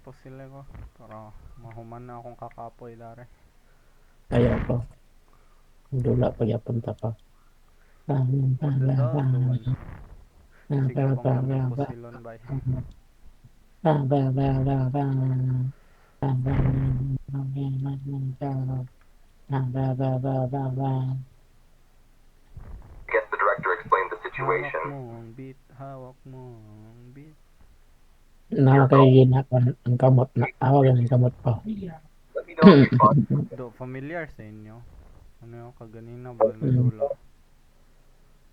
po sila ko. Para mahuman na akong kakapoy dare. Ayaw ko. Dula pagyapon ta pa. What the dog doon? Sige pang aming pusilon bay. Guess the director explained the Hawak situation. mo ang beat, hawak mo ang beat. Nakakaigin ako ang kamot na. Awag ang kamot ko. Let me know if you spot. Do familiar sa inyo? Ano yung kaganina ba nadula?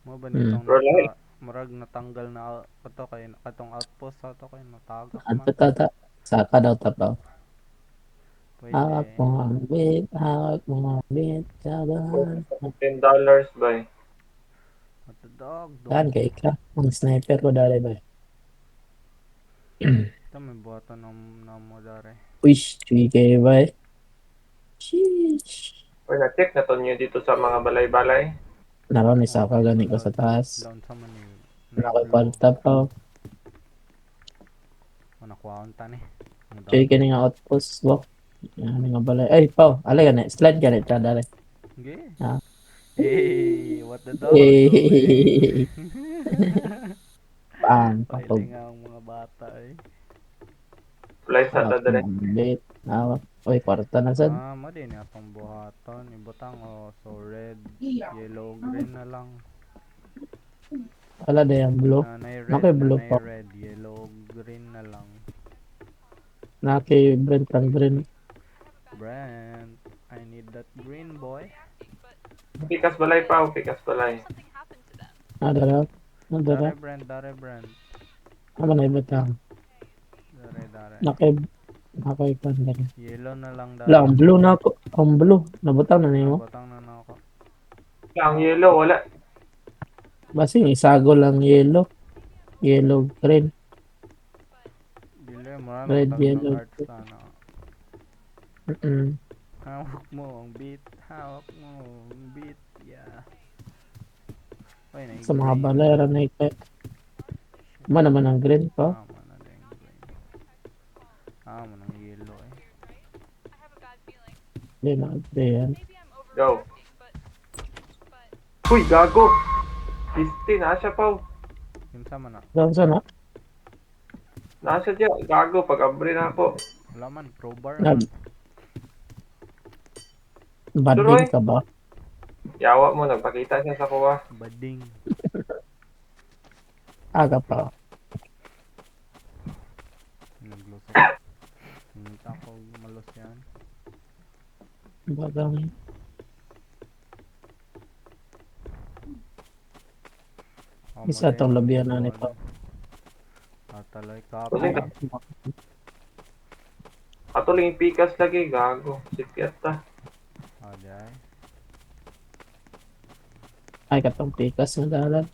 Mo ba nitong Rolly. murag natanggal na kato kay katong outpost sa to kay natagak At man. tata. Saka daw tapaw. Hawak Pwede. mo ang bit. Hawak mo ang bit. Sabahan. $10 ba? What the dog Saan doon? kay ka? Ang sniper ko dali ba? Ito may buhatan na mo dare. Wish. Chuy kay ba? Sheesh. Or na-check na to nyo dito sa mga balay-balay. Naroon isa Oh, ka gani ko sa taas. down sa man ni Nakoy blue. palta pa. Nakuha ta ni. Ang Chuy dami. kini nga outpost bo. Ano nga balay. Ay, pao. Alay ka na. Slide ka na. Tsaka dali. Okay. Ha? Hey, what the dog doing? Hey. Bang. Pwede Patog. nga ang mga bata eh. Fly sa Hawak mo tadali. ang bit. Hawak. Uy, kwarta na sad. Mo din atong buhaton. Ibutang so red, yellow, green na lang. Wala na yung blue. Nakay blue pa. Red, yellow, green na lang. Nakay Brent ang green. Brent, I need that green boy. Pikas balay pa. Pikas balay. Dara. Dara. Dare Brent. Ano na ibutang? Dare. Nakay pa dara. Yellow na lang Wala, dare. ang blue na ako. Ang blue. Nabutang na niyo. Nabutang na ako. Ang yellow, wala. Basi, isago lang yellow. Yellow, green. Dili, mura na Red, matag ng yellow. hearts sana. Hawak mo ang beat. Hawak mo ang beat. Yeah. Oy, na Sa mga balera na ito. Ano naman ang green pa? Tama na din green. Tama ng yellow eh. Hindi na yan. Go. Uy, gago. 15, nasa pa. Kinsa man na. Saan sana? Nasa dyan. Gago, pag-abre na ako. Wala man, crowbar Nag man. bading ka ba? Yawa mo, nagpakita siya sa kuha. Bading. Aga pa. Naglusot. Hinta ko malos yan. Bagang. Isa tong labihan na nito. Atalay kapoy. Atuloy yung pikas lagi, gago. Sipiat ta. Aday. Ay, katong pikas ng dalan.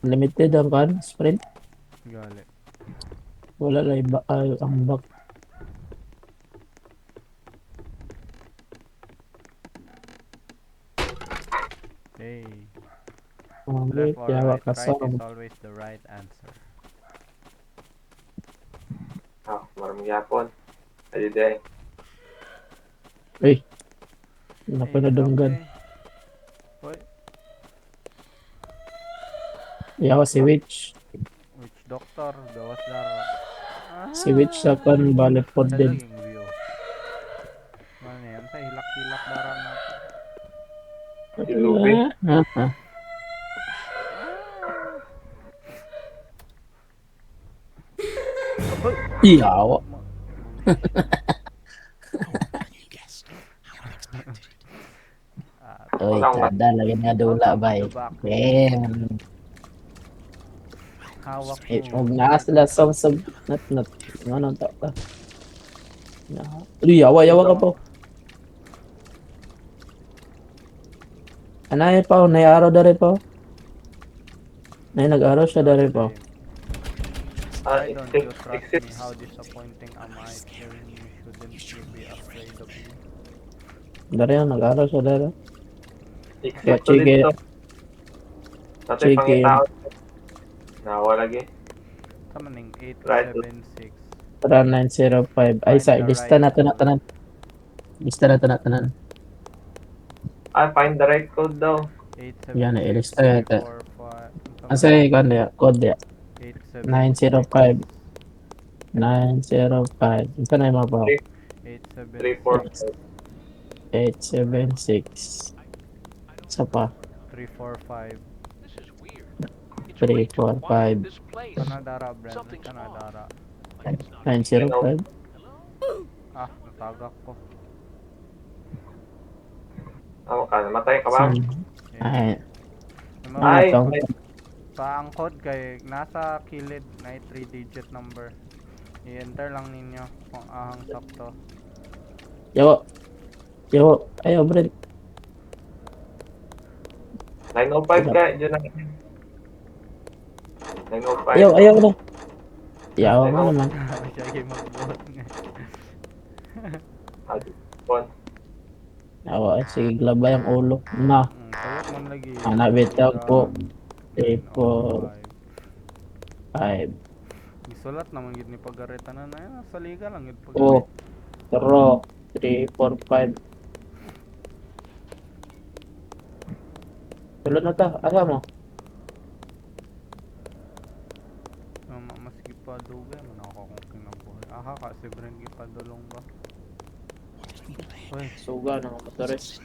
Limited ang kan, sprint. Gali. Wala lang iba ang back. Hey. Left Left or kaya right? ka Right sa is always the right answer. Ah, maraming yapon. Ayun day. Uy. Napanadunggan. Hoy, Yawa si Witch. which doctor? Gawas dara. Si Witch sa kan balik pod Sa din. laging view. Ano yan? Sa hilak-hilak dara na to. Si Lubin. Yawa. Uy, kada lagi nga dula ba eh. Damn. Hawak Eh, mo. huwag nga sila sab not. Ano to ka? Uy, yawa ka po. Anay pa, nay araw dari po. Nay nag-araw siya dari po. Why don't you trust me? Exit. How disappointing am I? Hearing you shouldn't you be afraid of me? Dari yan, nag-araw siya dari. Exit to Sige. dito. Tatay Chicken. pangitao. Nawa lagi. Tama ning Right. 876. Tara 905. Ay, Find sa the lista right na to na code. tanan. Lista na to na tanan. Find the right code daw. Yan, 876 ilista yata. 345. Asa yung kano ya? Code ya. 876 905. 905. Ito na yung mga ba? 3, 4, 876 876. Isa pa. 345. 3, 4, 5. Kanadara, Brandon. Kanadara. 905. Ah, natagak ko. Namatay ka ba? Ay. Ay, Ay, Ano ay, sa ang code kay nasa kilid na 3-digit number. I-enter lang ninyo kung ahang sakto. Yo. Yo. Ayo, Brent. 905 ka. Diyan na. 905. Ayaw, ayaw na. Yawa mo naman. Siya yung mag-vote nga. Phone. Yawa, sige, glabay ang ulo. Na. Kaya man lagi. Anak bitag po. 3, 4, 5. 5. Isulat naman yun ni Pagareta na na. Sa liga lang yun. 2, 3, 4, 5. Tulad na ta. Asa mo? Mas gipadugay man ako kung kinabuhay. Aha ka, si Brent gipadulong ba? Uy, Suga ng motores.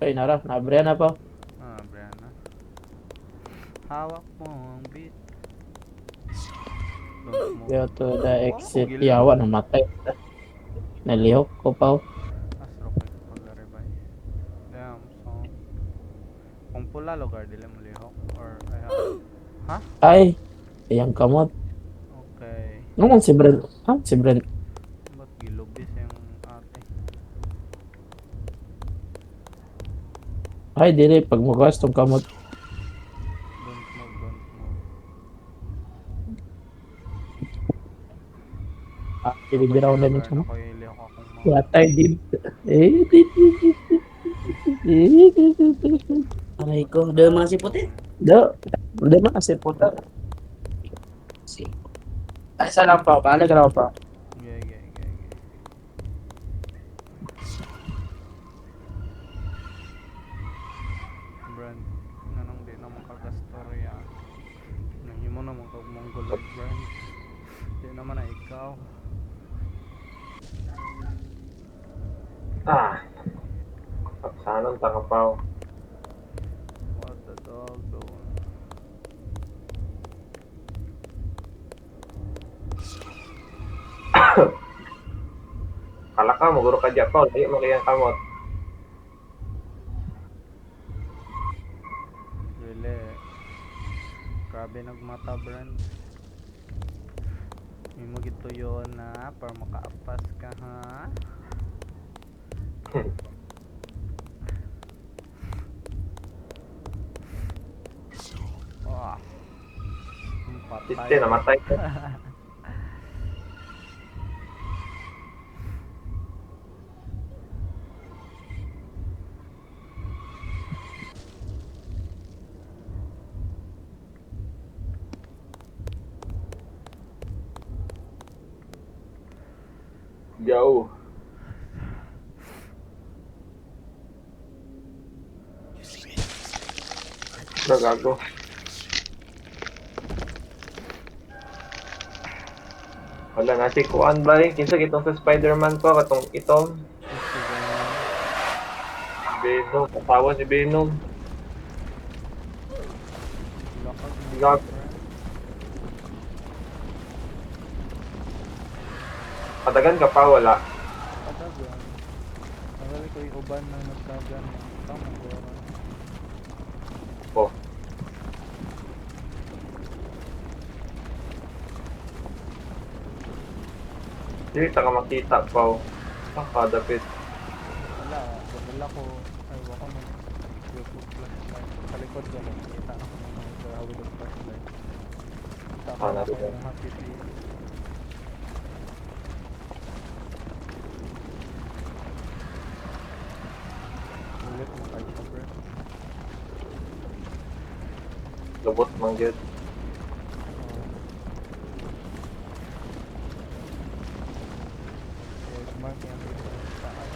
Ay, nara. Nabriya na pa. Brianna. Hawak mo ang beat. Don't move. Go to the exit. Yawa, namatay. Nalihok ko pa. Astro ko sa pag-revive. Damn, so... Kung pula lugar, dili mo lihok. Or, ay, ha? Ay. Ayang kamot. Okay. Nung si Brent. Ah, si Brent. Ba't gilubis yung ate? Ay, dili. Pag mugas tong kamot. Don't move, don't move. Ah, ibibiraw na Lugar nito. na ko ilihok akong mga... Yatay din. Aray ko, dahil mga siputi. Do. Hindi man kasi puta. Si. Ay, isa lang pa. Paano ka lang pa? Okay, okay, okay, okay. Brand, nanong di na makagastorya. Nahimo na mong mongoloid brand. Di naman na ikaw. Saksanon, takapaw. What the dog doing? Kala ka, maguro ka dyan pa. Layo mo kayang kamot. Really? Grabe nagmata brand. May magituyo na para makaapas ka ha. Wah. Siste, namatay ka. Go. Gago. Wala na si Kuan ba rin? Kinsa itong sa Spider-Man ko, katong itong Venom, katawan si Venom. Gago. Patagan ka pa, wala. Kadagan. Nagali ko yung uban na nagkagan. Tama ko. Oh. Hindi ka makita pa. Kadapit. Wala. Wala ko. Ay, wala ko yung flashlight. Sa likod ko lang. Kita ako ng gawin ng flashlight. Kita ko Ah, ako narinig. yung happy face. Lubot man gyud. Mark yan dito sa taas.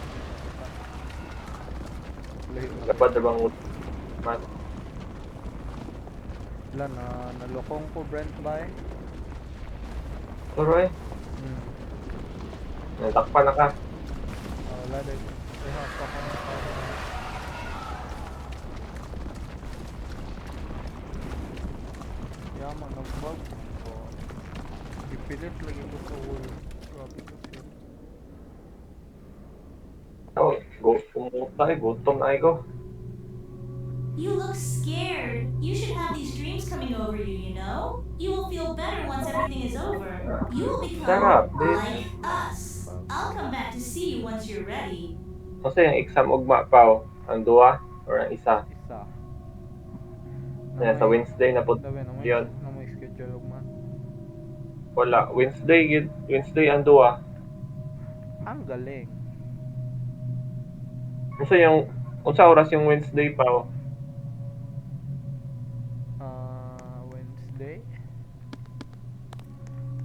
Layo na. Lapad na bang mat. Wala na, nalokong ko Brent ba eh? Turoy, natakpan na ka. Wala din. Ay, hapa ko na pa. Yaman, nagbag. Ipilit lagi ko sa wall. Grabe kasi. Oh, umutay, gutom na ko. You look scared. You should have these dreams coming over you, you know? You will feel better once everything is over. You will Shut up, become bitch. like us. I'll come back to see you once you're ready. Kasi yung exam ugma pa, ang duwa or ang isa. Isa. Yan, sa Wednesday na po Dabi, yun. na may schedule ugma. Wala, Wednesday ang duwa. Ang galing. Kasi yung, unsa oras yung Wednesday pa, Wednesday.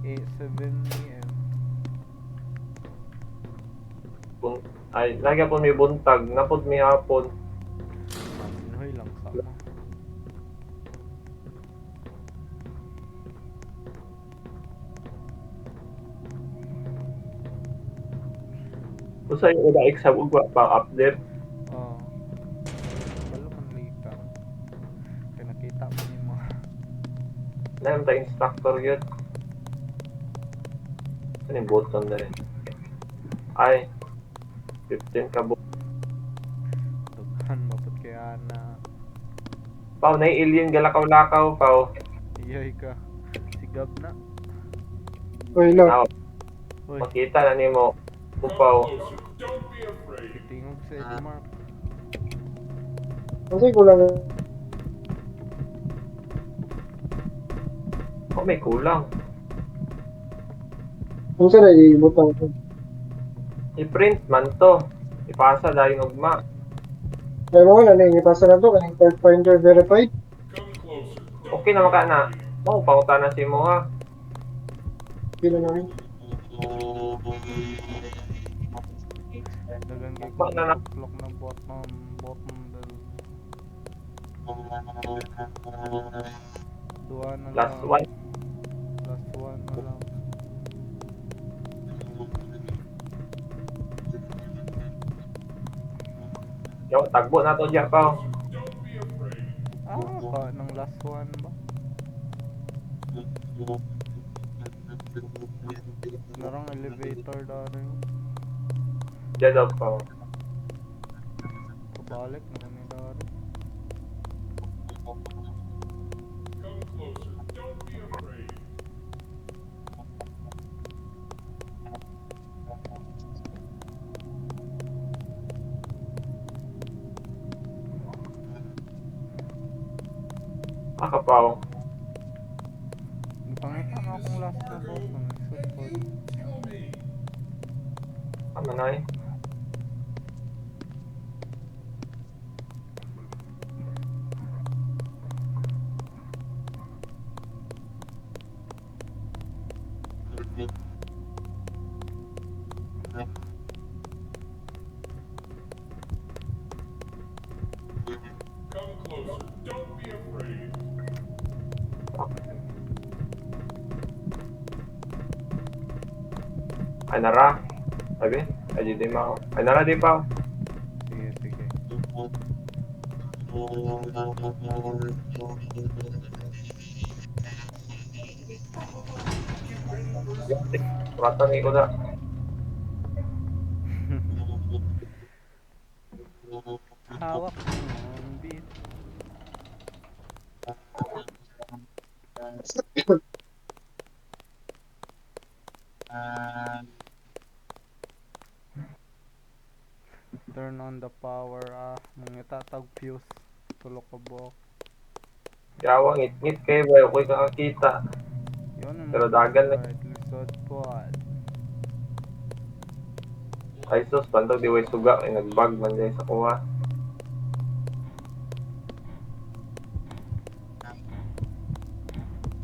7 p.m. ay, lagi po may buntag, napod may hapon. Pinoy lang sa ako. Unsa yung una exam ugma pa update. Oo. Wala man lita. Kaya nakita mo yung mga Naman ta instructor yun. Ano yung button na rin? Ay, 15 ka dughan mapot kaya na Pao, na alien galakaw-lakaw, Pao. iyay ka. Sigab na. Uy, lo. Now, Uy, makita na ni mo. Pao. tingog sa Eddie Mark. Kasi kulang. Oh, may kulang. Kung saan ay ibutang ko. I-print man to. Ipasa dahil ugma. Kaya mo na ipasa na to, kaning Pathfinder verified. Okay na maka na. Mau pauta na si mo ha. Pila na rin. Dagan kay Ba na na- clock na bottom del. Dua na Last lang. one. Last one na lang. Yo, tagbo na to diya, Pao. Ba ng last one ba? Narang elevator dari. Diya daw, Pao. Kabalik na ni dari. Aka, Pao. Pangita na akong last na button. Support. Tama na eh. Ay, nara. Sabi? Ay, di mo. Ay, nara di, Pao. Sige, sige. Rata ni ko na. Hawak mo ang beat. Turn on the power. Mangita tag fuse. Tulok ka buhok. Yawa, ngit-ngit kayo ba? Ako'y kakakita. Yun ang Pero dagan na. right lisod pod. Ay, sus, bantog di way suga. Ay, nag-bug man dyan sa kuha.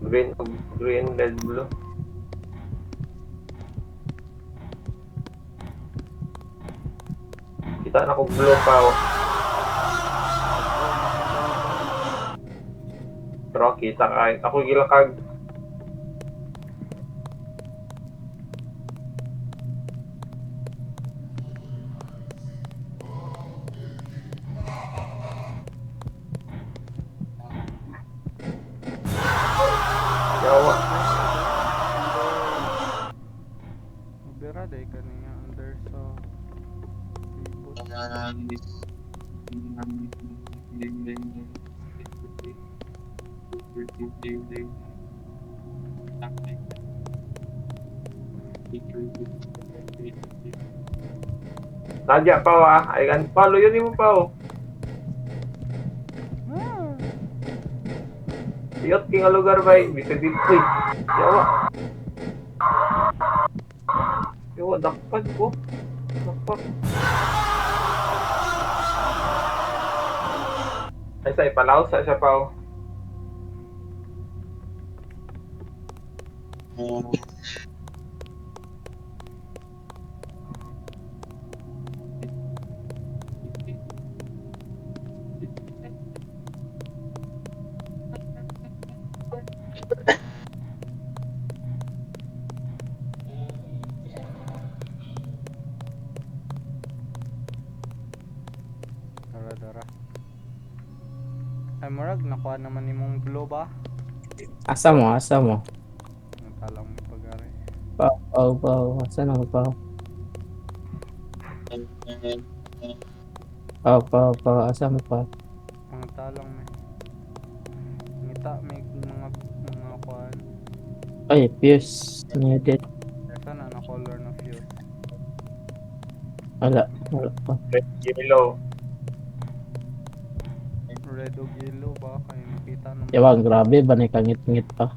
Green, red, blue. Kita na ko blue pa oh. Pero kita kahit ako gilakag. Yawa. Bira day kaniya under sa libot. Nadya pa ah. Ay kan follow yun mo pa oh. Iyot king lugar bay. Bisa dito. Yawa. Yawa dapat ko. Dapat. Ay sa ipalaw sa siya pa oh. Dara. Ay murag nakuha naman nimong blue ba? Asa mo, asa mo. Natalang mo pag-ari. Pao. Asa na mo, pao? Pao. Asa mo, pao? Ang talang may. Ngita may mga kuhan. Ay, fuse. Needed. Saan na color na fuse? Wala pa. Red, yellow. Red o yellow ba? Kaya nakita naman. Yawa, grabe ba na kangit-ngit pa?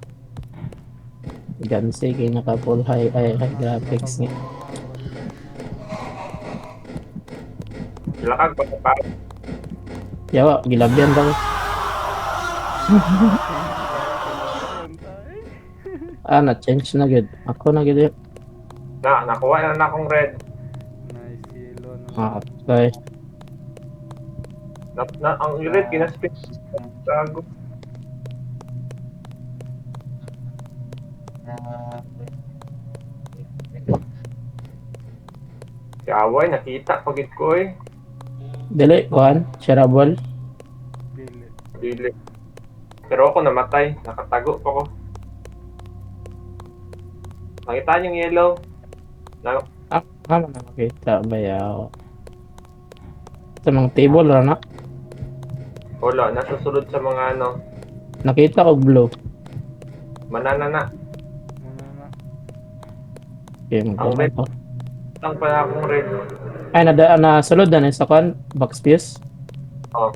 Gansi, kaya naka full high graphics nga. Gilakag pa pa. Yawa, gilabyan daw. Na-change na gud. Ako na gud. Nakuha na akong red. Nice yellow na. Okay. Ang red kinaspin. Gago. Kaway, nakita pagit ko eh. Dili, kuhan, shareable. Dili. Dili. Pero ako namatay. Nakatago pa ko. Nakita yung yellow. Kama na makita ba yaw? Sa mga table ra na. Wala, nasusunod sa mga ano. Nakita ko blue. Manana na. Muna na. Okay, Ang magkuha red. ko. Ang pa na akong red. Ay, nasulod na sa kuhan, box fuse. Oh.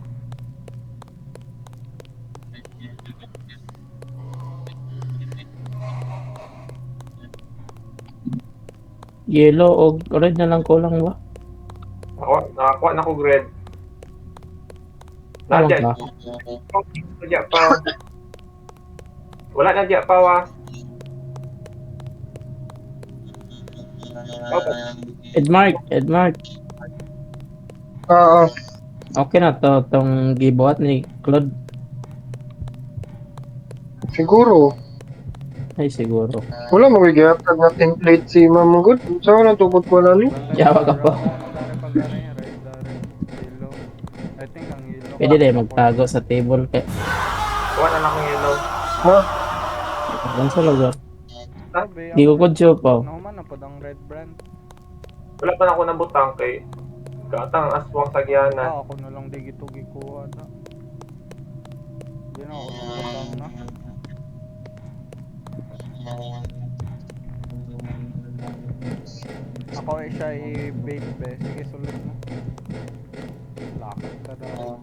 Yellow o red na lang kulang ba? Nakakuha na ko red. Tama Nadya. ka. Nadya pa. Wala nadya pa wa. Edmark. Oo. Okay na to, tong gibuhat ni Claude. Siguro. Ay, siguro. Wala magigiyapag na template si Ma'am Good. Saan na tupot ko na ni? Yawa ka pa. Red, yellow. I think ang yellow. Pwede rin magtago sa table. Kaya, Kuha na akong yellow. Ma, lang sa lugar. Sabi, Di ko kudyo pa. naman na po ang red brand. Wala pa na ako ng butang kay Gatang aswang sa Giana. Ako na lang di gito gikuha na. Di na ako nagpapang na. Ako ay siya i-bait be. Sige, sulit mo. Lakad ka daw.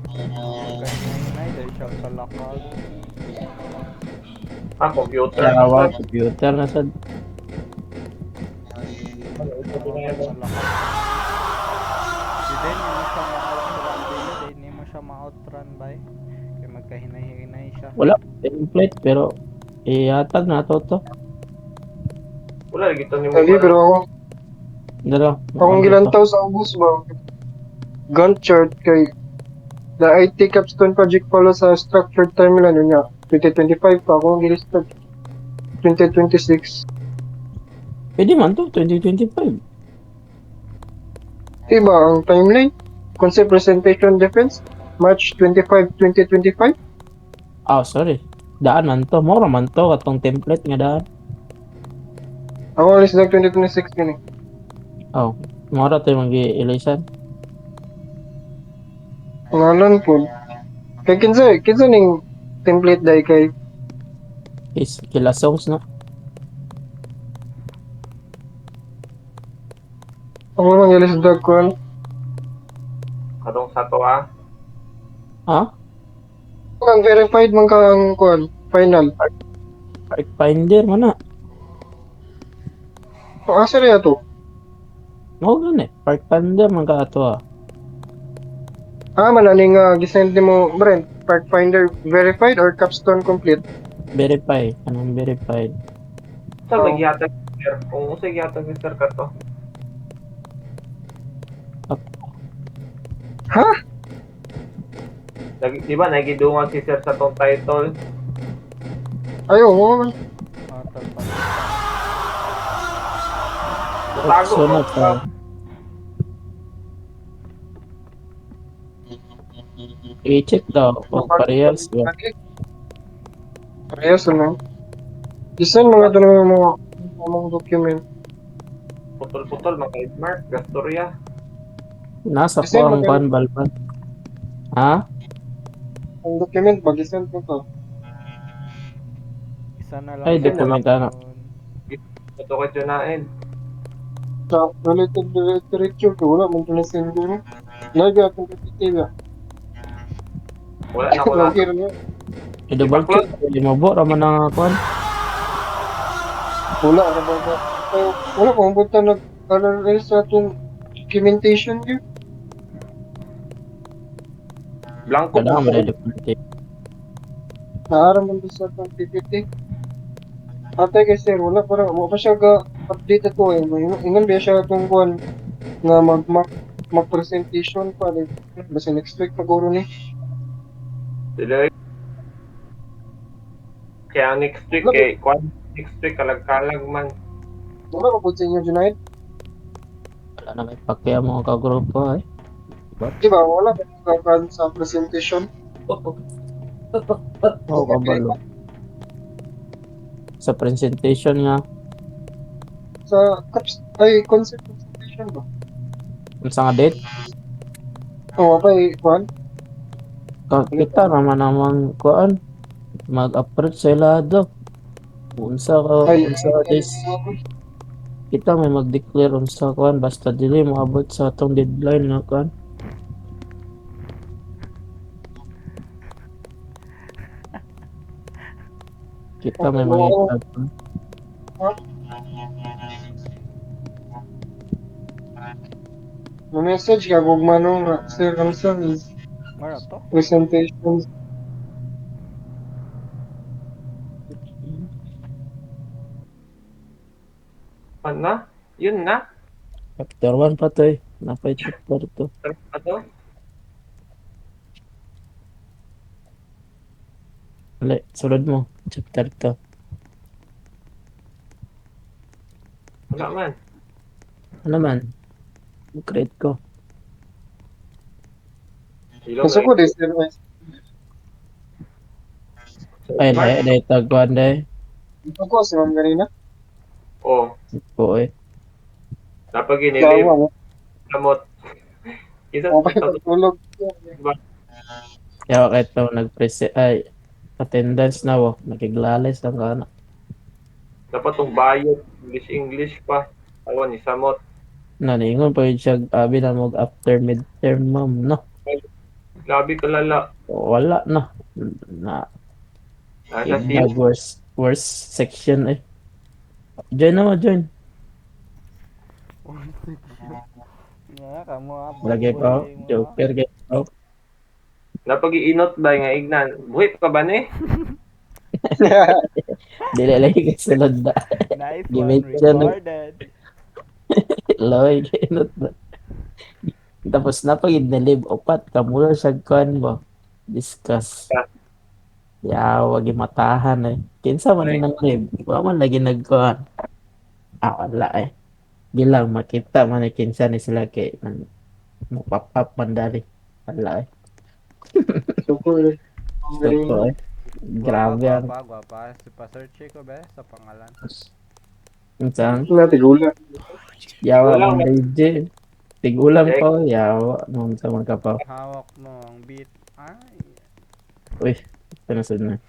Kaya dahil siya sa lakad. Computer. Yawa, computer na sa... Sa lakad. Di din mo siya ma-outrun. Di mo siya ma-outrun by. Kaya Kahinay-hinay siya. Wala. Template, pero ihatag na to. Wala, lagi ito ni mo. Lagi, pero Dala. akong gilantaw sa August ba? Gantt chart kay the IT capstone project follow sa structured timeline yun nga. 2025 pa akong gilistag 2026. Pwede man to, 2025. Diba ang timeline? Concept presentation defense March 25, 2025. Ah, sorry. Daan man to. Mura man to. Katong template nga daan. Ako alis lang 2026 yun eh. Oh. Mura to yung mag-i-elisan. Ngalan po. Kay kinsa ning template dai kay Is kila songs na. ako man gilis dag ko. Katong sa to ah. Ha? Ang verified man ka ang kuan final. Park Finder man na. Ang asa rin ato? Oo gan eh. Park Finder man ka ato ah. Man aning gisend nimo Brent Park Finder verified or capstone complete? Verify. Anong verified? Sa Oh. magyatag sir. Kung usay gyatag ni sir ka to. Ha? Di ba nagidungan si sir sa tong title? Ayo, mo man. Matal pa. Tago Sunod mo. ka. I-check daw kung parehas ba. Parehas na. Gisan mga ito na mga document. Putol-putol, maka-mark, gastorya. Nasa Kasi ko ang maganda- kuan balban. Ha? Ang document ba gisend ko to? Isa na lang. Ay, yun. document ano. Ito ka dyan Sa related literature ko wala man to send ko. Lagi akong kapitiga. Wala na ko na. Lagi rin. I-double check. Hindi mo bo. Raman ang kuan. Wala na ba ba? Wala ko punta nag-RRL sa atong documentation yun. Blanco Kailangan mo po. rin document. Naaram man sa atong PPT. Atay kay sir, wala para mo pa siya ga-update ito eh. Ingon ba siya itong kuhan nga mag-presentation pa rin. Basta next week pag-uro ni. Dili. Kaya next week next week kalag-kalag man. Wala ko po sa inyo, Junaid. Wala na may pakya mo ka grupo eh. Di ba, wala ka kakakan sa presentation. Oo, kabalo. Sa presentation nga. Sa concept presentation ba? Ang sa nga date. Oo, pa kuhan. Kita naman namang kuan. Mag-approach sa ilado. Unsa days. Kita may mag-declare unsa kuan. Basta dili moabot sa atong deadline nga kuan. Kita may mga Message ka, gugmano nga, sir, kamsa is Mara to? presentation. Ano? Yun na. chapter 1 pa to eh. Napay chapter 2. Ano? Wala, sulod mo. Chapter 2. Wala man. Ano man? Grade ko. Ilong Gusto ko, this sir, Ay, dahil tagkuhan dahil. Gusto ko, si ma'am ganina. Oh, Po eh. dapat giniliw. Gawa, Lamot. Isa okay, pagtulog. Kaya kahit ito ay attendance na wo. Nakiglalis lang ka na. dapat tong bayot. English pa. Awan, isamot. Naningon pa yun siya abi na mag after midterm ma'am. No. Grabe kalala. Wala na. Nasa siya. Worst section eh. Join na mo, join. Nga, kamu apa? Lagi ko. Joker kayo. Napag-iinot ba nga ignan? Buhit ka ba ni? Dili lagi kay sulod na. Nice one, Gimik siya no. recorded. Loy kinot na. Tapos napagid na live upat kamulo sa kuan mo. Discuss. Yawa gimatahan eh. Kinsa man Ay. nang live. Wa man lagi nagkuan. Wala eh. Bilang makita man ni kinsa ni sila kay pop up man dali. Wala eh. Super. Suko eh. Grabe ang Gwapa. Pa-search ko ba sa pangalan? unsang Natigula. yawa Tigulang. man DJ. Tigulang Check. ko yawa nung sa mga kapaw. Hawak mo ang beat. Ay. Uy, panasod na.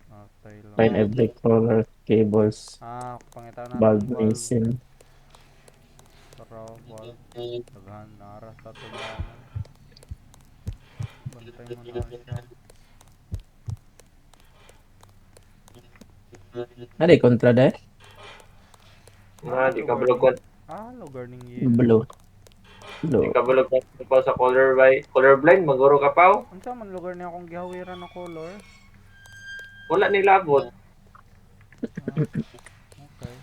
Okay lang. Find every color cables. Pangitaw na Bulb ng bulb. mason. Pero bulb. Daghan nara sa tubangan. Bantay mo na siya. Ano yung kontra dahil? Di ka bulog ko. Lugar ning yelo. Blue. Di Blue. ka bulog ko sa colorblind. Maguro ka pa. Unsa man lugar niya akong gihawiran ng color? Wala nilabot. Okay.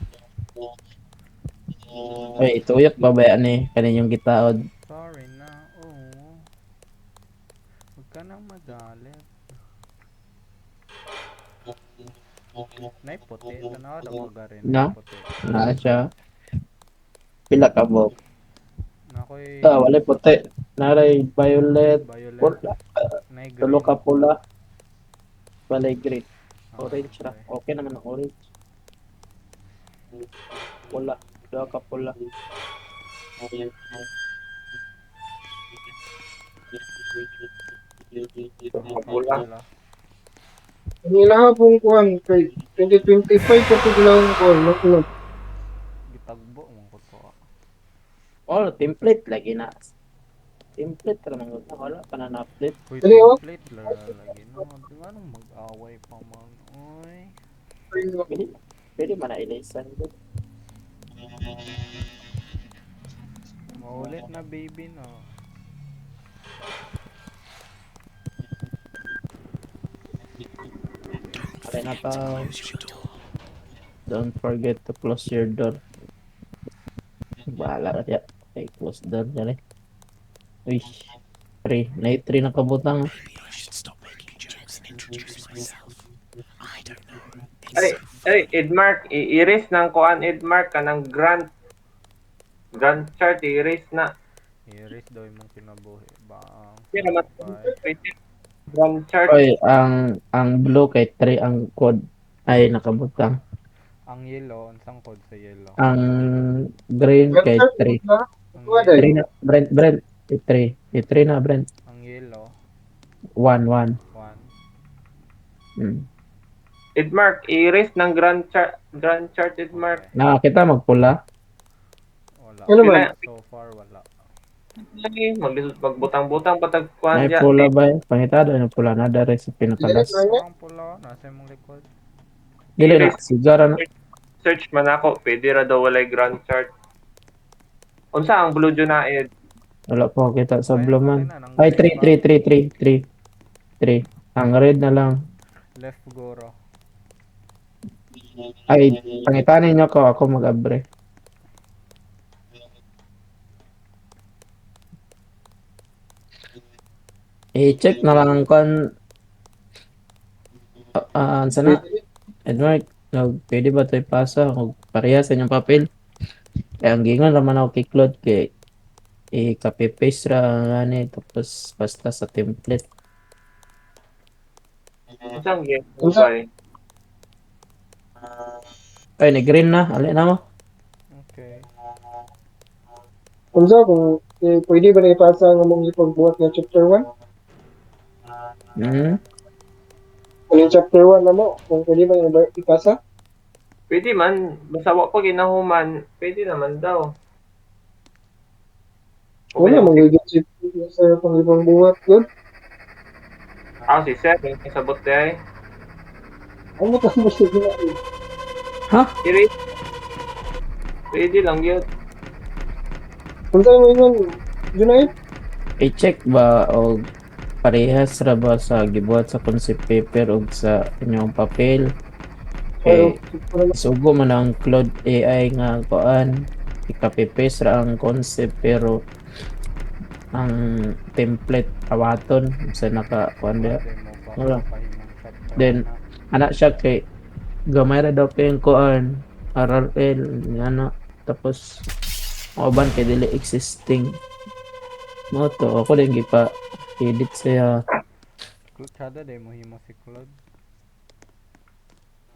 Ay, tuyok pa ba yan eh? Kaninyong gitaod. Sorry na. Oo. Huwag ka nang magalit. Nay puti. Tanaw na magarin. Na? Puti. Na siya. Pila ka mo. Nakoy Wala puti. Naray violet. violet. Pula. Nay green. Tulo ka pula. Walay green. Orange Okay. ra. Okay naman ang orange. Pula. Tulo ka pula. Pula. Nila pong kuhan kay 2025 pa ito kailangan kuhan. Nakulog. Gitagbo mong ko to. Oh, template lagi na. Template ra man gud. Wala pa na update. Uy, Dali, oh. template lagi no. Di ba nung mag-away pa man? Uy. Pwede man na ilisan gud. Maulit na baby no. Okay na pa. Don't forget to close your door. Bahala ka siya. Okay, close door dyan eh. Uy. 3. Night 3 na kabutang. Ay, Edmark, i-erase ng kuan Edmark ka ng Grand chart, i-erase na. Iris daw yung kinabuhi. Bang. Hindi naman, Grand chart. Oy, ang blue kay 3 ang code ay nakabutang. Ang yellow, unsang code sa yellow? Ang green kay 3. Ang, Wala. 3 na, Brent. 3. 3 na, Brent. ang yellow, 1. 1. Edmark, i-erase ng Grand chart, Edmark. Nakakita magpula. Wala. Ano ba? So far, wala. Magbutang-butang patag kuan May dyan. pula ba? Pangitado na pula na dari sa pinakalas. Ang pula, nasa imong likod. Dili na, sigara na. Search man ako, pwede ra daw walay Grand chart. Unsa ang blue dyan na, Ed? Wala po kita sa Ay, blue man. okay na, nang Ay, green 3. Ang red na lang. Left goro. Ay, pangitanin niyo ko, ako mag-abre. I-check na lang kung sana, Edward, pwede ba ito ipasa kung pareha sa inyong papel? Kaya ang gingon naman ako kay Claude kay i-copy-paste ra nga ni tapos basta sa template. Unsang game? Unsay? Ay, ni-green na. Alin na mo? Okay. Kung pwede ba na ipasa ang mong ipagbuhat ng chapter 1? Kung yung chapter 1 na mo, kung pwede ba na ipasa? Pwede man, basta wa pa ginahuman, pwede naman daw. Wala, magiging sa pang-ibang buhat yun. Si Seth, yung kasabot ay. Ano ka mo siya ginawa? I-erase. Pwede lang yun. Kung saan mo yun, Junaid? I-check ba o parehas ra ba sa gibuhat sa concept paper ug sa inyong papel? Pero, Kay sugo man ang Claude AI nga kuan, i-copy-paste ra ang concept pero ang template awaton sa naka kuan diha. Pwede mo ba Wala. pakahimong chapter Then na? ana siya kay gamay ra daw kay kuan RRL ano tapos uban kay dili existing mo to ako din gipa edit siya Tsada day mo himo si Claude.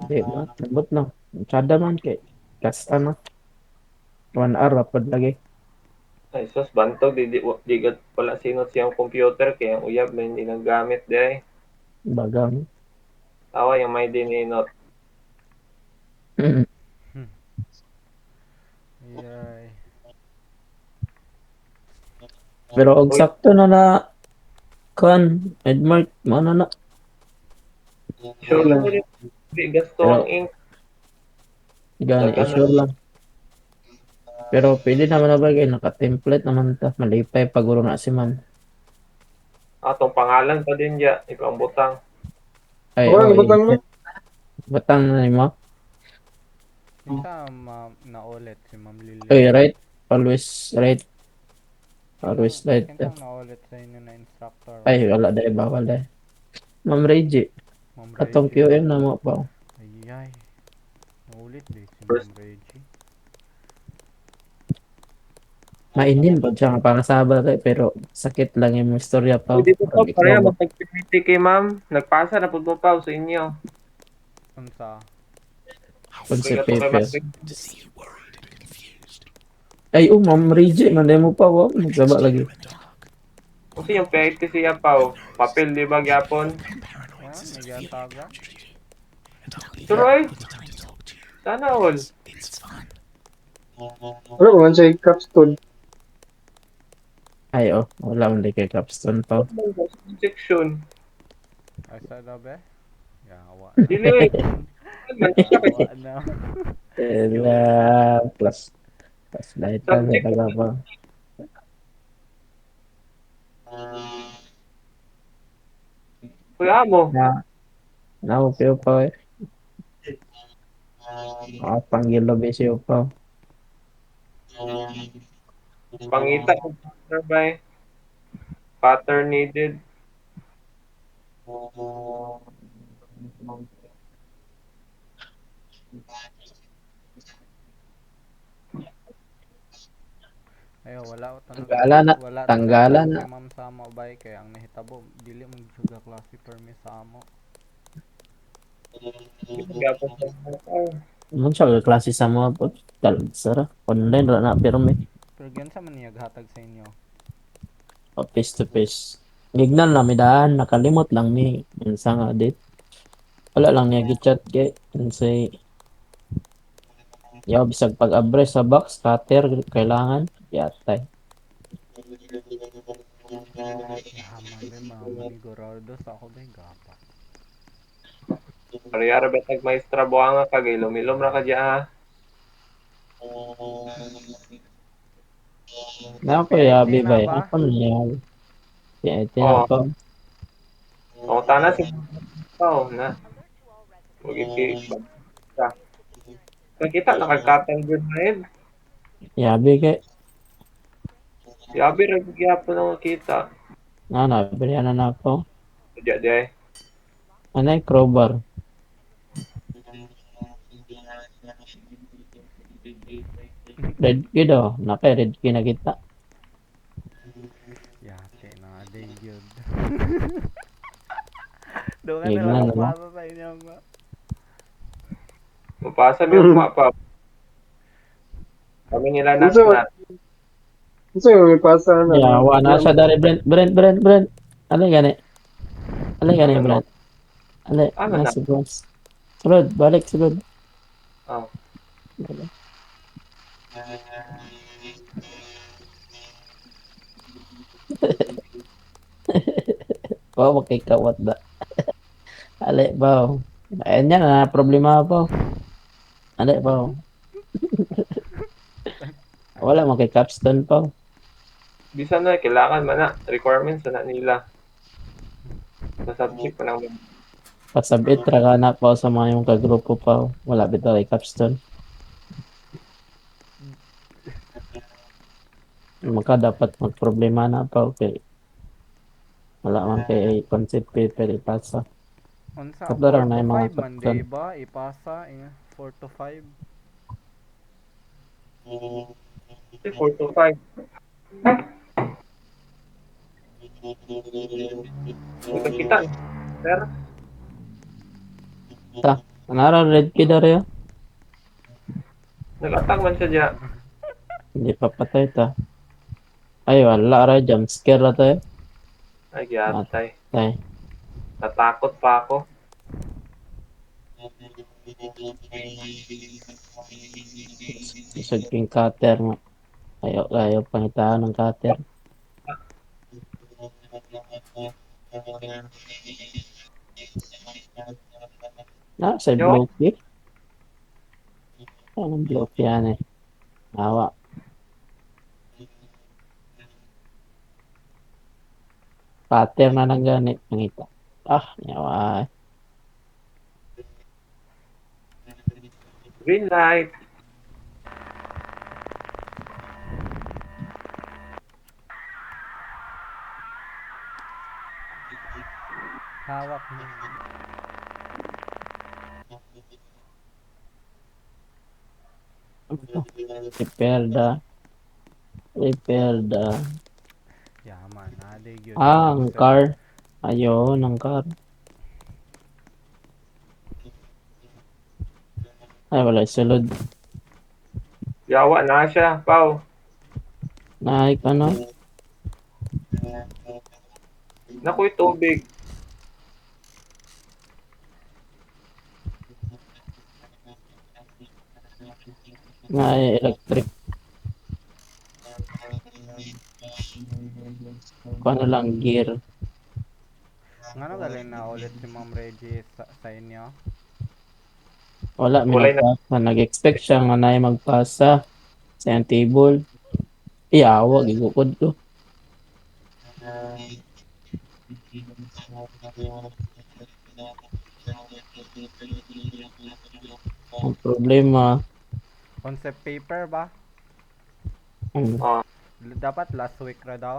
di ba labot na tsada man kay kasta na 1 hour rapod lagi Ay, sus, bantog, di gat wala sinot siyang computer, kaya ang uyab na hindi naggamit di ay. bagang Tawa yung may dininot. Yay. pero og Uy. sakto na na kuan Edmark mo na Sure Wala. ko rin, di gasto Pero- ang ink. gani Dagan na. sure lang pero pwede naman na ba kay naka-template naman ta malipay paguro na si ma'am Atong pangalan pa din diya, ikaw ang butang. ay Wala, ibutang mo. batang na mo Isa na ulit si Ma'am Lily. ay right always right always right Kinsang na ulit sa inyo na instructor. ay wala dahil bawal dahil Ma'am Reggie Ma'am atong Reggie. QM na mo pa Ayay. Naulit din si Ma'am Reggie. mainin po siya nga pangasaba kay pero sakit lang yung istorya pa Pwede po Parang pa, pareha ikaw, magpag-activity kay ma'am. Nagpasa na po pa sa inyo. Unsa? concept Kaya to kay papers Ma'am. ay Ma'am Reggie man mo pa wow magsaba lagi Kasi yung PIT siya pa, papel di ba gyapon? Yan, nagyataga. Turoy! Sana all. Wala ko man sa capstone. ay wala man di kay capstone pa Section. Ay, sa dabe? Yawa. Dili. Man siya kasi Yawa na. Ela plus lahat ka Subject. talaga pa kuya mo. na upyo pa eh panggilo besyo pa Pangita ko ba pattern needed. Ayo, wala ko Tanggalan na, wala tanggalan tanong na. si Ma'am Samo bay kay ang nahitabo dili mo juga klase permi Samo. Gyapon sa Mun siya ka klase sa mga po sara online ra na pero may Pero ganun sa man niya hatag sa inyo. face to face gignan lang mi daan nakalimot lang mi minsan nga dit wala lang niya gichat kay say yaw bisag pag-address sa box cutter kailangan yatay Yaman may mga manigurado sa ako bay gapa. Pariyara betag maestra buanga ka gay lumilom ra ka diya ha. na ko PIT yabi na ba ba? ako niya ya Oo. pa O tana si Pao na. Magiti. Kita nakagkatan good na yun. yabi kay Yabi ra gyapon ang kita. na berian na ako Diya diya. anay crowbar red key daw naka red key na kita Yate na day gyud. Doon Gignan na lang na ba? mapasa sa inyo nga. Mapasa mi yung pa. Kami nila na Unsa na. unsa yung may pasa na? yawa na siya dari Brent ano gani ano gani Brent ano Ano na na? si Brent sulod balik sulod Oh. wow makikawat da ali ba ayun yan na problema pa ali ba wala makikapstone pa Bisan na kailangan man na requirements na nila. Sa subject pa lang. Pasabit ra ka na pa sa mga yung kagrupo pa. Wala bitaw ay capstone. Maka dapat magproblema na pa okay. Wala man kay concept paper ipasa. Unsa, Kapla 4 ra na to yung mga 5 man, capstone. di ba? Ipasa, 4 to 5. 4 to 5. Hindi ka kita. Sir, Ta, anara red kid ari ah. nag-attack man siya dya. Hindi pa patay ta. Ay wala ra jump scare ra tayo. Ay, gyatay. Tay, Natakot pa ako. isod king cutter nga. Ayaw pangitaan ng cutter. Sa Yo, blue key. Anong blue key yan eh. Awa. Pattern na lang ganit. Pangita. Yawa. green light. Hawak mo. Repair the. Yaman, adig yun. Ang car. Ayun, ang car. Ay, wala sulod. Yawa na siya, Pau. Naik ano? Nakuy tubig. Naik electric. Paano lang gear? Ngano galing na ulit si Ma'am Reggie sa inyo? Wala, may Walay na. nagpasa. Nag-expect siya nga na magpasa sa yung table. Iyawa, gigukod ko. Ang problema, Concept paper ba? Oh, Dapat last week ra daw.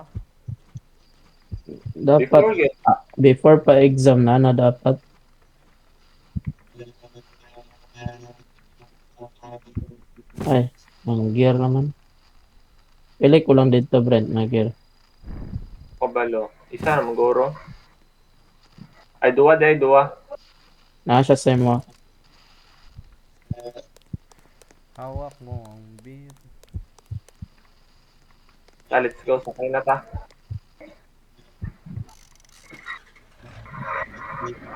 before dapat, get. before pa exam na dapat. Ay, ang gear naman. Pili ko lang dito, Brent, na gear. Kabalo. Isa na maguro. Ay, duwa day, duwa. Nasa sa mo. Hawak mo ang beer. Let's go. Sakay na ta.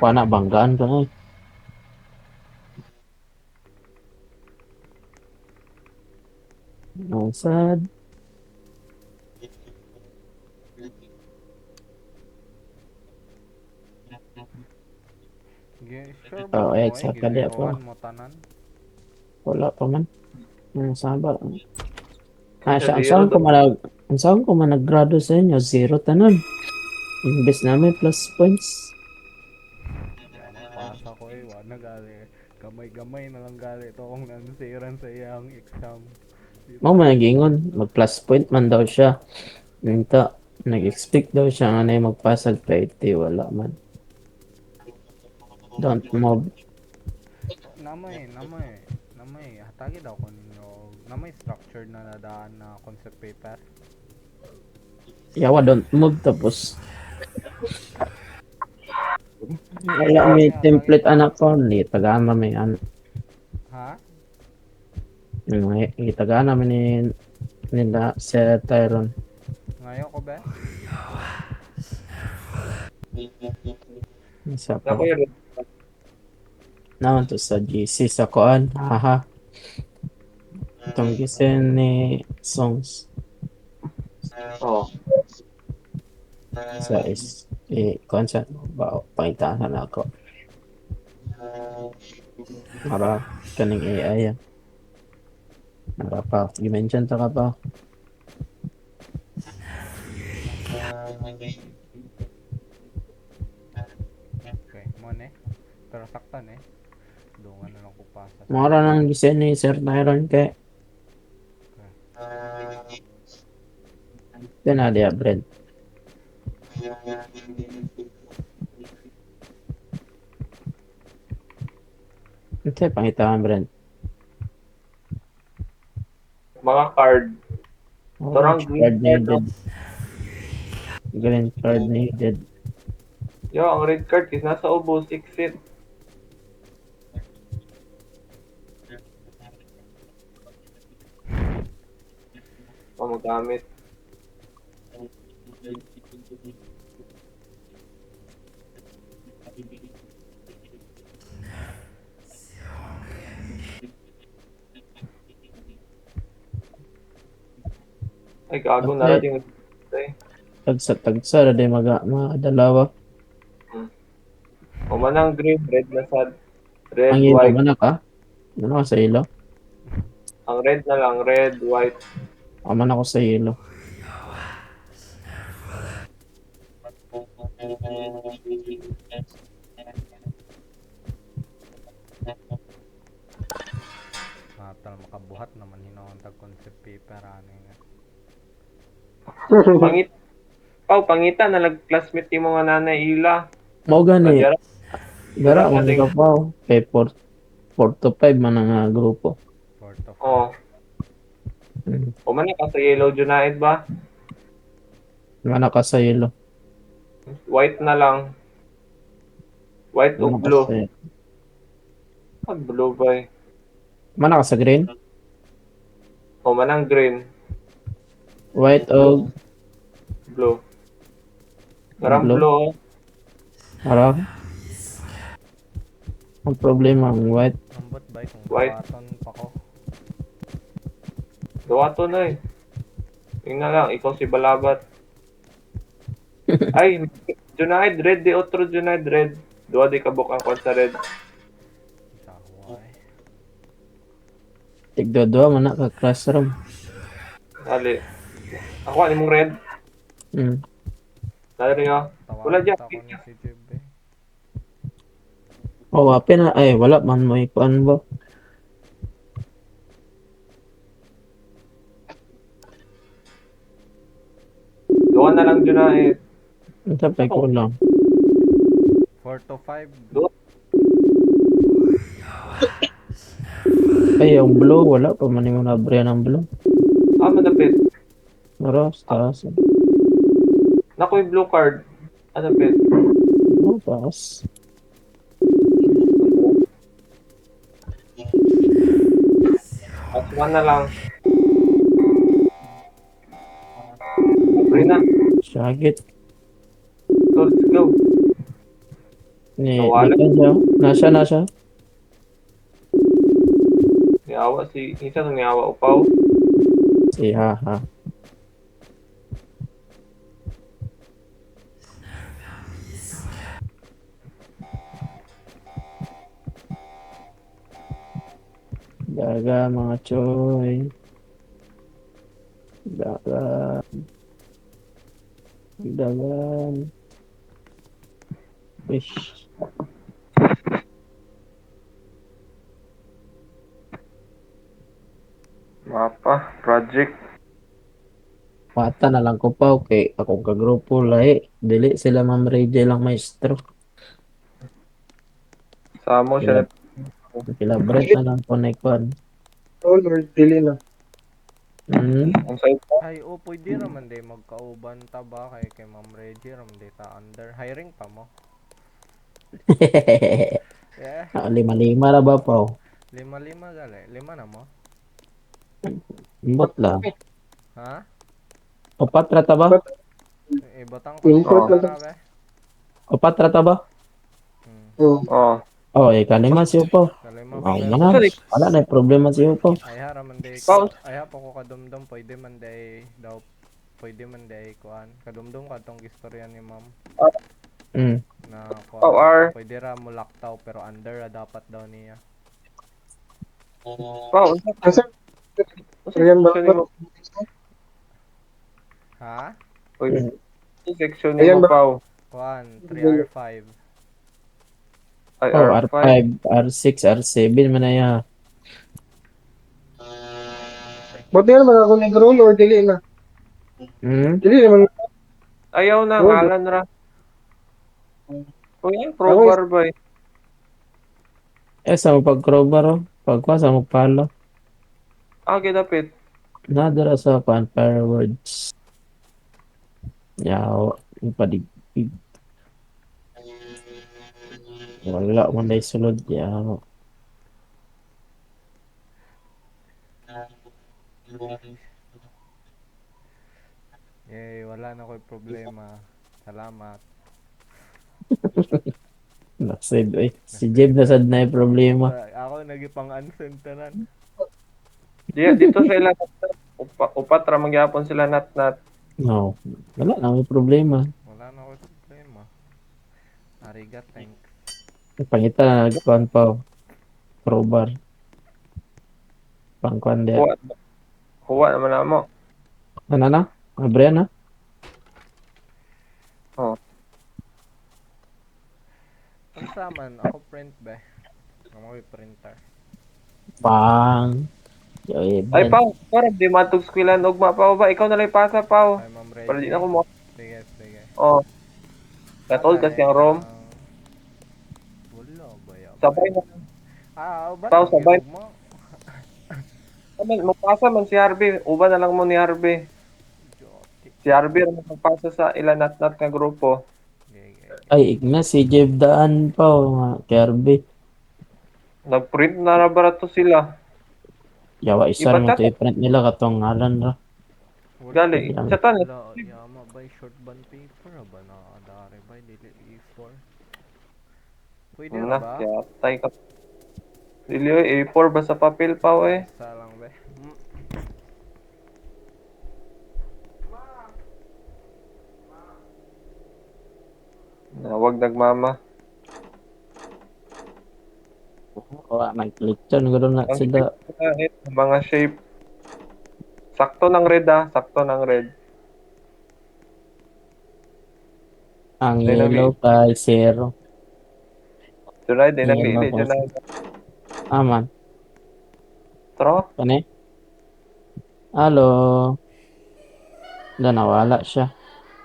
Pana, banggaan ka na eh. Ang sad. Sure ba mo sa kali gizeroan ako. mo tanan? Wala pa man. Ang sabar. Sa Saan zero, ko man nag-grado sa inyo? Zero tanan. Imbes namin plus points. Pasa ko wala gali. Gamay-gamay na lang gali to kung nansiran sa iyang exam. Mo man nagingon, mag-plus point man daw siya. Minta, nag-expect daw siya nga na magpasag 20, wala man. Don't mob. Namay. Hatagi daw ko ninyo. Namay structured na nadaan na concept paper. Yawa, don't move tapos. Wala may template anak ko. Hindi, tagaan may ano. Ha? Tagaan namin nila sa Tyron. Ngayon ko ba? Isa pa. nakuy Naman to sa GC sa koan. Haha. Itong gisen ni Songs. Oh, Sa koan siya. Pakitaan na ako. Para kaning AI yan. Para pa. I-mention ta ka pa. pero saktan eh. Dungan na lang ko pasa. Mara nang gisen ni Sir Tyron kay. Kena dia Brent. Ito pangitaan Brent. Mga card. Torang Orange green card card. needed. Green card needed. Yo, ang red card is nasa ubos, exit. Pamagamit. Ay, gago na Okay. rin yung Tagsa na di madalawa. O manang green, red na sad. Red, Ang ilo white. man ka? Ano ka sa ilo? Ang red na lang, red, white. Aman ako sa ilo. Matal makabuhat naman hinawang tag concept paper ano nga. Pangit. Pangita na nag-classmate yung mga nanay ila. Mao gani. Kadira, Gara Wala man ka ka pa. Kay 4 to 5 man ang grupo. 4 to 5. oh. Hmm. O man ka sa yellow Junaid ba? Mana ka sa ilo. White na lang. White o Mana ka blue. sa Blue ba eh. Mana ka sa green? O manang green, White o blue. Karang Blue? blue. harap? Ang problema ang white. Ambot ba kung White. kawaton pa ko. Gawa to na eh. Yung na lang, ikaw si Balabat. Ay, Junaid, red di otro Junaid, red. Dua di kabuk ang kwan sa red. Sa Hawaii. Tigdo-dua man na ka classroom. Ali. Ako, ano mong red? Hmm. Dali nyo. Wala dyan. Tawagan ako ni si Jeb eh. Oh, wapi na. Ay, wala man mo ikuan ba? Dua na lang Junaid. Ang tapay ko lang. 4 to 5. Ay, yung blue, wala pa man yung nabre ng blue. Madapit. Maros, taas. Naku yung blue card. Madapit. Ano, taas. As one na lang. Libre na. Syagit. So, let's go. Nawala. Ni Nasa. Niyawa si... Isa nung niyawa upaw. Si Haha. Daga mga choy. Dagan. Wish. Mapa. Project. Pata na lang ko pa, okay. Akong kagrupo lahi. Dili sila Ma'am Ray lang maestro. Samo siya. Kilabrate na lang po na ikuan. Oh Lord, dili na. Ang sa'yo po. Ay, pwede raman day magkauban ta ba kay Ma'am Reggie raman day ta under. Hiring pa mo. Yeah. Lima-lima na ba pa? 5 gali. 5 na mo. Imbot lang. Ha? Opat rata ba? Ibotang ko Import sa lang. be. Opat rata ba? Oh. Oh. Oh, kalima si Upo. Kalima Oh, pa. na. Wala na yung problema si Upo. Ay raman day. Paus. Ay pa ko kadumdum pwede man day daw. Pwede man day kuan. Kadumdum ka tong istorya ni Ma'am Mm. na kuan. R. Pwede ra mo laktaw pero under ra dapat daw niya. Pao. Asa? Riyan ba? Ha? Section ni Ayan mo, ba? Pao. Kuan 3R5. Ay, Oh, R5. R5, R6, R7 man na yan. Buti nga naman ako nag-roll or dili na. Hmm? Dili naman Ayaw na, roll. ngalan ra. Kung yan, Ako is, crowbar ba eh. Sa mo pag-crowbar, oh. Pagkuha sa mo palo. Ah, gidapit. Nadara sa Campfire Words. Yawa. Yung padigpig. Wala mo na isulod. Yawa. Wala na ko'y problema. Salamat. Naksid, eh. Si Jeb na sad na yung problema. Ako nagipang unsend tanan. Dito sa ilang upat ra magyapon sila nat. No. Wala na may problema. Wala na ko'y problema. Ariga, thanks. Pangita na nagkuhan pa. Crowbar. Pangkuhan din. Kuha naman na mo. Ano na? Abre na? Oh. Ang saman, ako print ba? Ako may printer. Pang. Yo, Ay, Pao, para di matug skwilan ugma Pao ba? Ikaw na lang ipasa, Pao. Ay, ma'am, ready. Para di na ko mo. Sige, sige. Oh. Katol kasi ang ROM. Wala ba yan? Sabay na. Ba? Pao, sabay. Mo? Magpasa man si Harvey. Uba na lang mo ni Harvey. Si Harvey ang magpasa sa ilan nat nga grupo. Ay, igna si Jeb daan pa. Mga Kirby. Nag-print na ra barato sila. Yawa, isa Iba rin mo ta- ito i-print nila katong ngalan ra. Gali. Sa tan. Wala, yama ba yung short band paper ba na adare ba? Dili A4. Pwede na Na, ba? yatay ka. Dili A4 ba sa papel Pao eh? Basta lang ba? Wag nagmama. Wala, nag-lecture. Gano'n na sila. Mga shape. Sakto ng red sakto ng red. Ang Dynamic. yellow kay zero. Junay, di Yellow naglili, kay Junay. Aman. Tro? Kani? Hello. Nawala siya.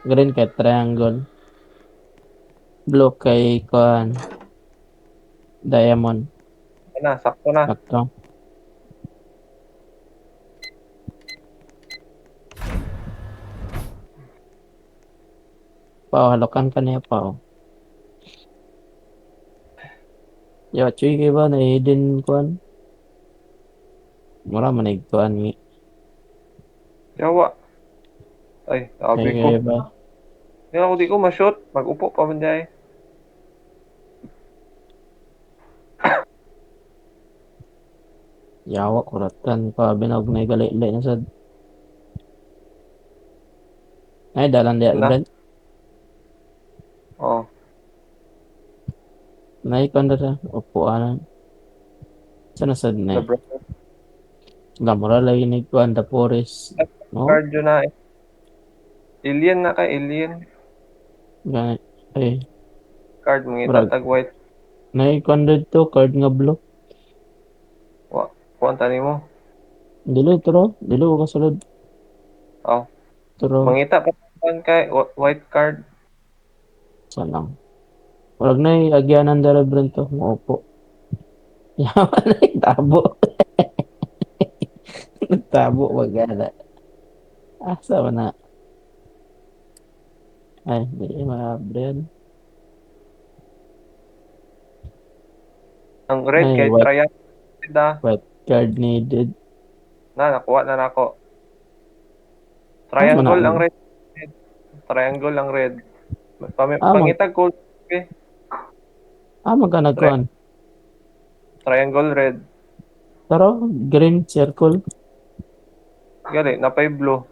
Green kay triangle. Blue kay kuan. Diamond. Sakto na. Sakto. Pao, halokan ka niya, Pao. Yo, cuy, kayo ba? Na-hidden kuan? Mura man kuan ni. Yawa. Ay, sabi ko. Kayo ba? Hindi ako di ko ma-shoot. Mag-upo pa man dyan. Yawa, kuratan pa. Binog na gali-gali na sad. Ay, dalan diya, Na. Brent. Oh. Naikon na siya. Upuanan. Sana sad na. The brother. Gamura lagi ni kuan the forest. No? Card yun na. Alien na ka, alien. Ganit. Ay, Card, mga Brag. itatag white. naikon dito. Card nga blue. Kuwanta ni mo. Dilo, tro. Dilo, kasulod. Oh. Tro. Mangita pa kay white card. Sanang. Wag na agyanan dara Brento. Muupo. Yaman na tabo. Nagtabo, wag gana. Asa ba na? Ay, hindi ma-Brent. Ang red Ay, kay white. triangle. White card needed. Nakuha na nako. Tama Triangle na. ang red. Triangle ang red. Ah, Pangitag gold. Okay. Magana kuan. Triangle red. Pero, green circle. Gali, napay blue.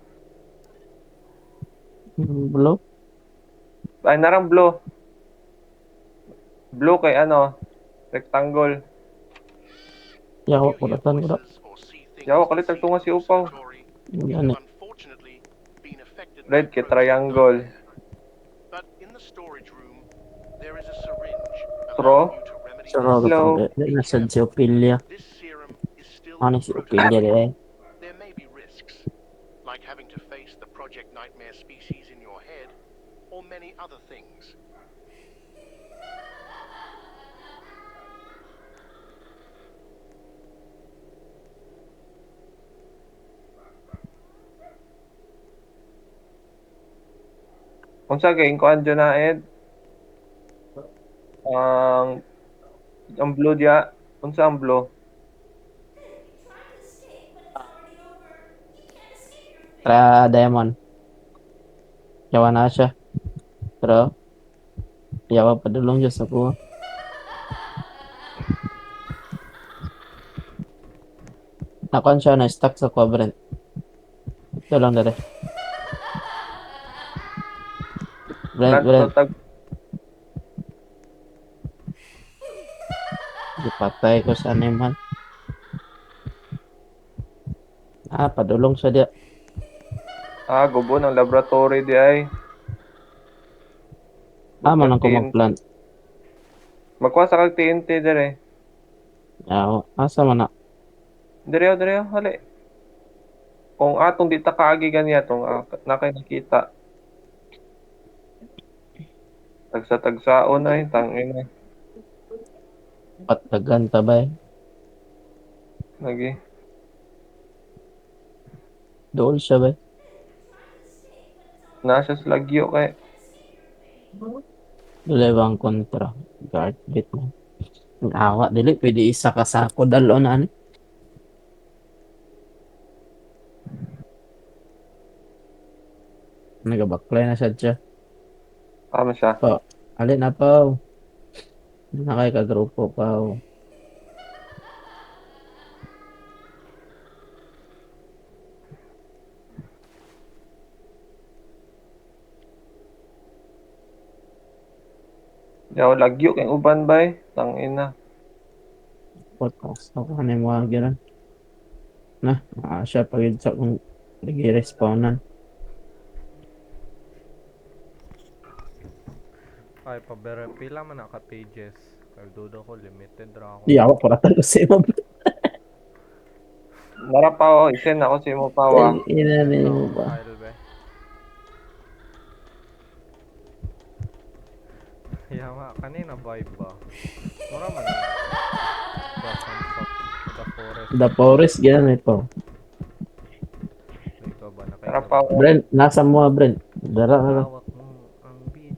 Blue. Ay, narang blue. Blue kay ano, rectangle. Yawa, kuratan ko na. Yawa, kalit nagtunga si Upaw. Yan eh. Red kay triangle. Straw. Sure ka pang Hello. nasa si Ophelia. This serum is still Ano in si Ophelia prototype. di eh? There may be risks, like having to face the Project Nightmare species in your head, or many other things. Unsa kay kuan dyan na Ed? Ang blue dia. Unsa ang blue? Try to escape, but it's already over. You can't escape your fate. Tara, Diamond. Yawa na siya. Pero, yawa pa dulong Diyos ako. Nakuan siya na stuck sa quadrant. Ito lang dere. Brent, Brand so Brent. tag Ipatay ko sa animal. Padulong siya dia. gubo ng laboratory di ay. Man ang TNT. kumag-plant. Magkuha sa kag TNT dire. Yawa. Asa man na. Dire, hali. Kung atong di ta kaagi ganiya tong nakay nakita. Tagsa-tagsaon ay tangin. Patdagan tabay. Lagi. Dool siya ba? Nasa slagyo kay Dulay bang kontra. Guard bit mo. Ang awa. Dili. Pwede isa ka sako. Dalo na ani. Nagabaklay na siya. tama siya. Alin na pa. Nakay ka-grupo pa. Yaw lagyo kay uban bay. Tangina. Podcast ako ano yung mga gano'n. Siya pag sa kung nag-respawnan. Ay, pila man naka pages. Kaya dudo ko, limited ra ako. Di ako para talo sa ima. Nara pa o, isen ako si mo pawa. Ina na So, mo ba? file ba? Yawa, kanina vibe ba? Mura man. The Sons of the Forest. The forest, gano'n ito. Ikaw ba Nara pa o. Brent, nasa mo Brent. Dara ka. Hawak mo ang beat.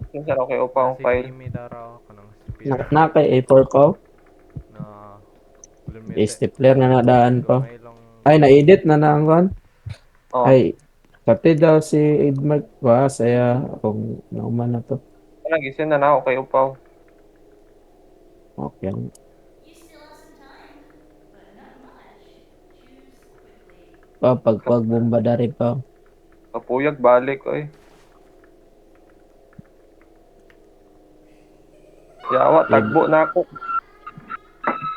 Kinsa ra kay upang Si file. Timmy dara ka ng spirit Nakay A4 pa. na limited. Stapler na nadaan pa. Gamay lang. Ay, na-edit na ang kan. Oh, Ay, pati daw si Edmark ba? Saya kung nauman na to. isen na ako kay upaw. Okay. You still have some time, but not much. Choose quickly. Pagbomba dari pa. Kapuyag balik oy. Yawa tagbo na ako.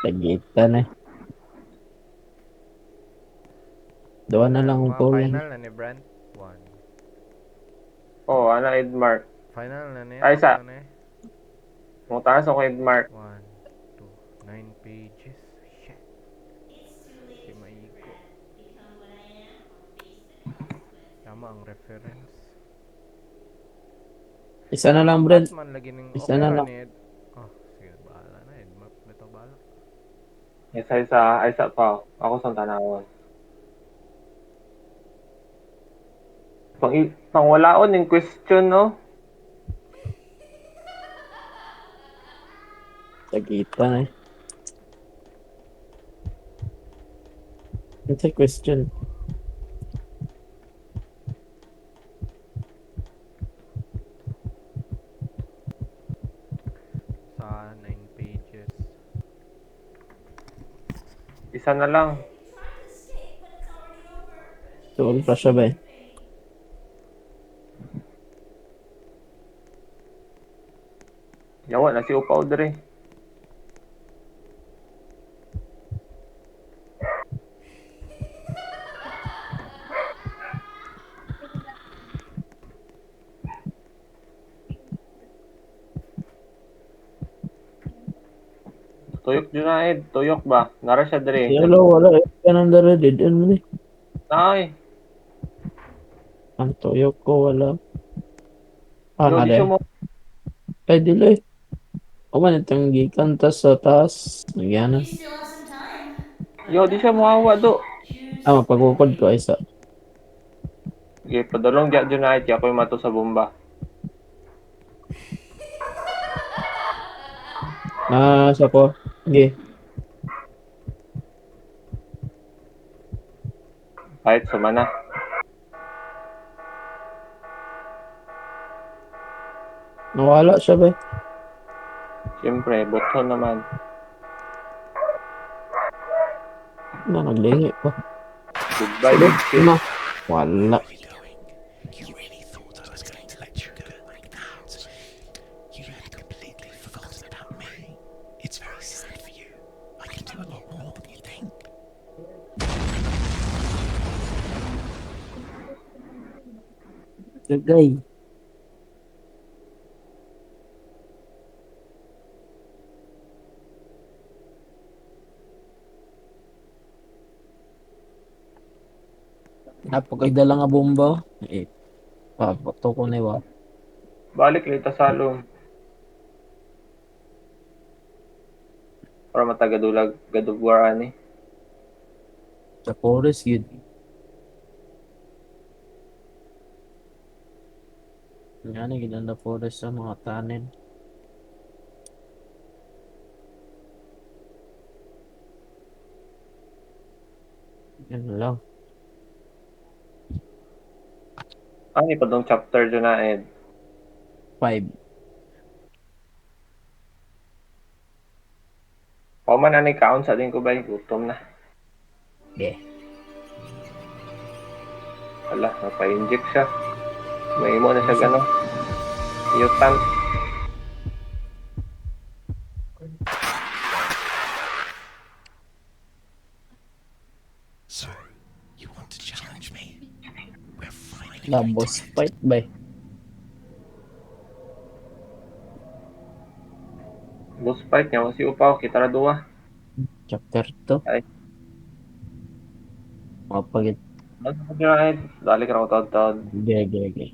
Tagitan eh. Doon na lang ang Mga tuloy. final na ni Brent. 1. Oh, ana Edmark. Final na niya. Ay, sa- Ano eh? Mo taas ako kay Edmark. 1, 2, 9 pages. Shit. It's too late Di to maigo. become what I am or face the consequences. Tama ang reference. Isa na lang, Brent. Batman lagi ning Isa okay na ra lang. ni Ed. Oh, sige, bahala na Ed. Beto bahala. Isa pa. Ako sa tanawon. Pangwalaon yung question, no? Tagitan eh. It's a question. Sa 9 pages. Isa na lang. Tuol pa siya ba eh. Yawa na si upaw dire. Tuyok Junaid, tuyok ba? Nara siya dre. Wala eh. Ganun dara, dead end mo ni. Ay, Ang tuyok ko, wala. Ah, yo, na di rin. siya mo. Ay, dili. O man, itong gikan tas sa taas. Nagyan na. You still have some time. Yo, di siya mohawa do. Choose Ah, mapagukod ko isa. Okay, padulong dya Junaid, kaya ako'y mato sa bomba. Sa ko. Sige. Kahit sumana. Nawala siya ba? Siyempre, boto naman. Naglingi pa. Goodbye, Sige, big kid. ma. Wala. You really thought I was going to let you go like that. You had completely forgotten about me. It's very sad for you. I can do a lot more than you think. Gagay. Napagkagdala nga bomba. Eh, papato ko na iwa. Balik lita salom. Para matagadulag, gadugwaraan eh. Sa forest yun. Nga na, ginanda forest sa mga tanin. Yan lang. Ano pa dong chapter Junaid? 5. Pauman na ni kaon sa din ko ba? Gutom na. Yeah. Wala, napa-inject siya. May imo na siya gano'n. Yutan. So, you want to challenge me? We're finally La going boss to end. fight ba? Boss fight niya, si Upaw, kita ra duwa. Chapter 2. Ay. Mapagit. Ano pa Junaid? Dali ka na ko taod-taod. Gaya.